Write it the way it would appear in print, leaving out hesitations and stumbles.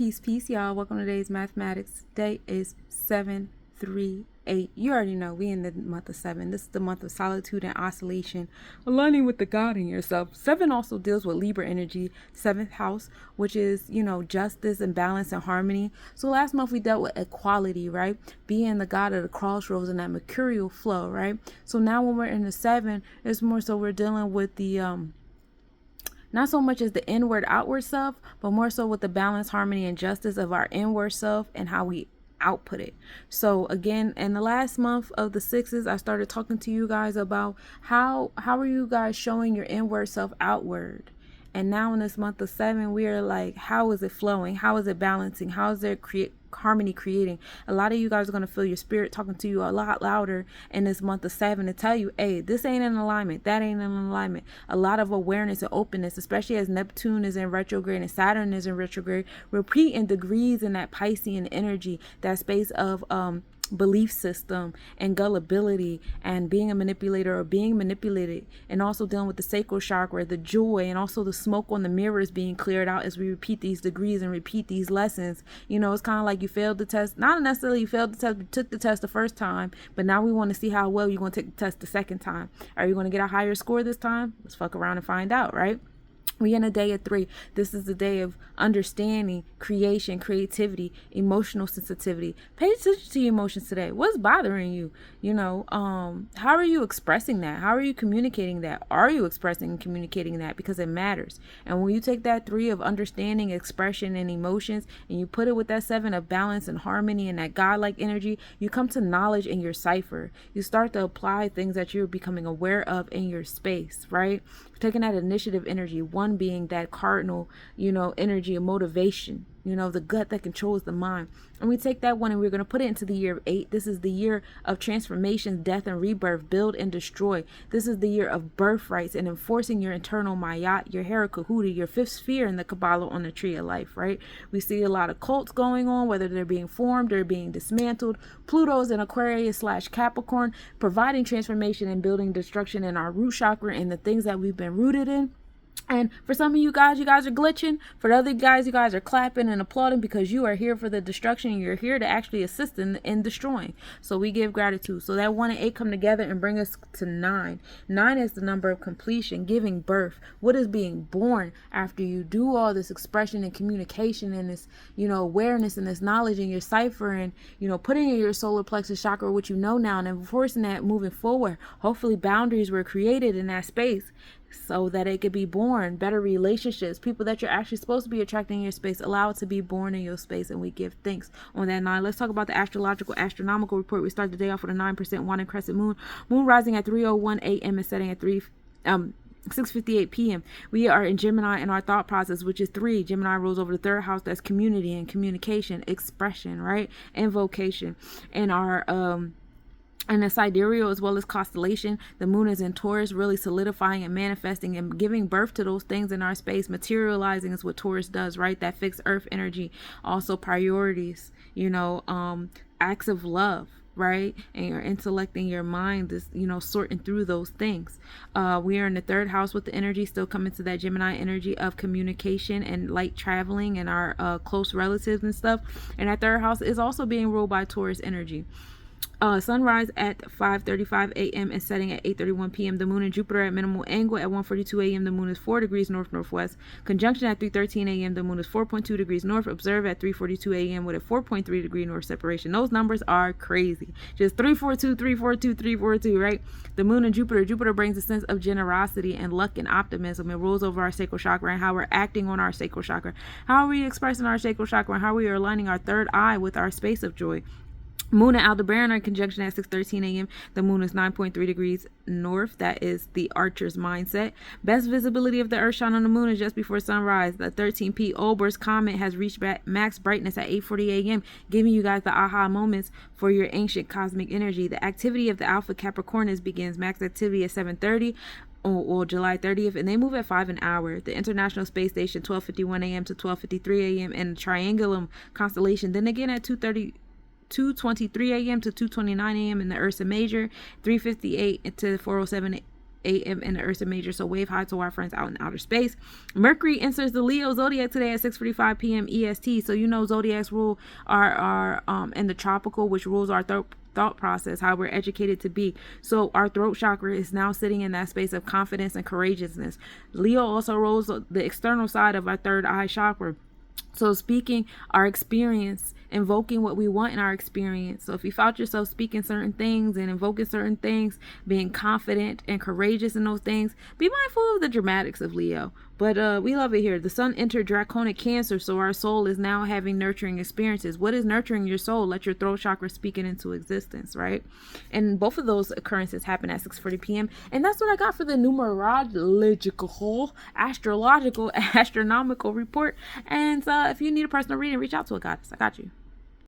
Peace, y'all. Welcome to today's mathematics. Today is 738. You already know we in the month of 7. This is the month of solitude and oscillation, aligning with the God in yourself. 7 also deals with Libra energy, 7th house, which is, justice and balance and harmony. So last month we dealt with equality, right? Being the God of the crossroads and that mercurial flow, right? So now when we're in the 7, it's more so we're dealing with the not so much as the inward outward self, but more so with the balance, harmony, and justice of our inward self and how we output it. So again, in the last month of the 6s, I started talking to you guys about how are you guys showing your inward self outward. And now in this month of 7, we are like, how is it flowing? How is it balancing? How is there harmony creating? A lot of you guys are going to feel your spirit talking to you a lot louder in this month of 7 to tell you, hey, this ain't in alignment, that ain't in alignment. A lot of awareness and openness, especially as Neptune is in retrograde and Saturn is in retrograde, repeating degrees in that Piscean energy, that space of belief system and gullibility and being a manipulator or being manipulated, and also dealing with the sacral chakra, the joy, and also the smoke on the mirrors being cleared out as we repeat these degrees and repeat these lessons. It's kind of like you failed the test, not necessarily you failed the test, but took the test the first time, but now we want to see how well you're going to take the test the second time. Are you going to get a higher score this time? Let's fuck around and find out, right? We in a day of 3. This is the day of understanding, creation, creativity, emotional sensitivity. Pay attention to your emotions today. What's bothering you? How are you expressing that? How are you communicating that? Are you expressing and communicating that? Because it matters. And when you take that 3 of understanding, expression, and emotions, and you put it with that 7 of balance and harmony and that godlike energy, you come to knowledge in your cipher. You start to apply things that you're becoming aware of in your space, right? Taking that initiative energy, 1 being that cardinal, energy of motivation, the gut that controls the mind. And we take that 1 and we're going to put it into the year of 8. This is the year of transformation, death, and rebirth, build and destroy. This is the year of birthrights and enforcing your internal Mayat, your Herakuhuti, your 5th sphere in the Kabbalah on the tree of life, right? We see a lot of cults going on, whether they're being formed or being dismantled. Pluto's in Aquarius / Capricorn, providing transformation and building destruction in our root chakra and the things that we've been rooted in. And for some of you guys are glitching. For the other guys, you guys are clapping and applauding because you are here for the destruction. You're here to actually assist in destroying. So we give gratitude. So that 1 and 8 come together and bring us to 9. 9 is the number of completion, giving birth. What is being born after you do all this expression and communication and this, awareness and this knowledge in your cipher and, putting in your solar plexus chakra, what you know now, and enforcing that moving forward. Hopefully boundaries were created in that space, so that it could be born, better relationships, people that you're actually supposed to be attracting in your space, allow it to be born in your space, and we give thanks on that 9. Let's talk about the astronomical report. We start the day off with a 9% wandering crescent moon rising at 3:01 a.m. and setting at 6:58 p.m. We are in Gemini in our thought process, which is 3. Gemini rules over the 3rd house. That's community and communication, expression, right? Invocation. And our and the sidereal as well as constellation, the moon is in Taurus, really solidifying and manifesting and giving birth to those things in our space. Materializing is what Taurus does, right? That fixed earth energy. Also priorities, acts of love, right? And your intellect and your mind is, sorting through those things. We are in the 3rd house with the energy still coming to that Gemini energy of communication and light traveling and our close relatives and stuff. And that 3rd house is also being ruled by Taurus energy. Sunrise at 5:35 a.m. and setting at 8:31 p.m. The moon and Jupiter at minimal angle at 1:42 a.m. The moon is 4 degrees north-northwest. Conjunction at 3:13 a.m. The moon is 4.2 degrees north. Observe at 3:42 a.m. with a 4.3 degree north separation. Those numbers are crazy. Just 342, 342, 342, right? The moon and Jupiter brings a sense of generosity and luck and optimism. It rules over our sacral chakra and how we're acting on our sacral chakra. How are we expressing our sacral chakra and how we are aligning our 3rd eye with our space of joy. Moon and Aldebaran are in conjunction at 6:13 a.m. The moon is 9.3 degrees north. That is the archer's mindset. Best visibility of the earth shine on the moon is just before sunrise. The 13p Olber's comet has reached max brightness at 8:40 a.m., giving you guys the aha moments for your ancient cosmic energy. The activity of the Alpha Capricornus begins max activity at 7:30. Or July 30th, and they move at 5 an hour. The International Space Station 12:51 a.m. to 12:53 a.m. and the Triangulum constellation then again at 2:23 a.m. to 2:29 a.m. in the Ursa Major, 3:58 to 4:07 a.m. in the Ursa Major, so wave high to our friends out in outer space. Mercury enters the Leo zodiac today at 6:45 p.m. EST. So you know zodiacs rule our in the tropical, which rules our thought process, how we're educated to be. So our throat chakra is now sitting in that space of confidence and courageousness. Leo also rules the external side of our third eye chakra. So speaking our experience, invoking what we want in our experience. So if you felt yourself speaking certain things and invoking certain things, being confident and courageous in those things, be mindful of the dramatics of Leo. But we love it here. The sun entered draconic Cancer, so our soul is now having nurturing experiences. What is nurturing your soul? Let your throat chakra speak it into existence, right? And both of those occurrences happen at 6:40 p.m. And that's what I got for the numerological, astrological, astronomical report. And if you need a personal reading, reach out to a goddess. I got you.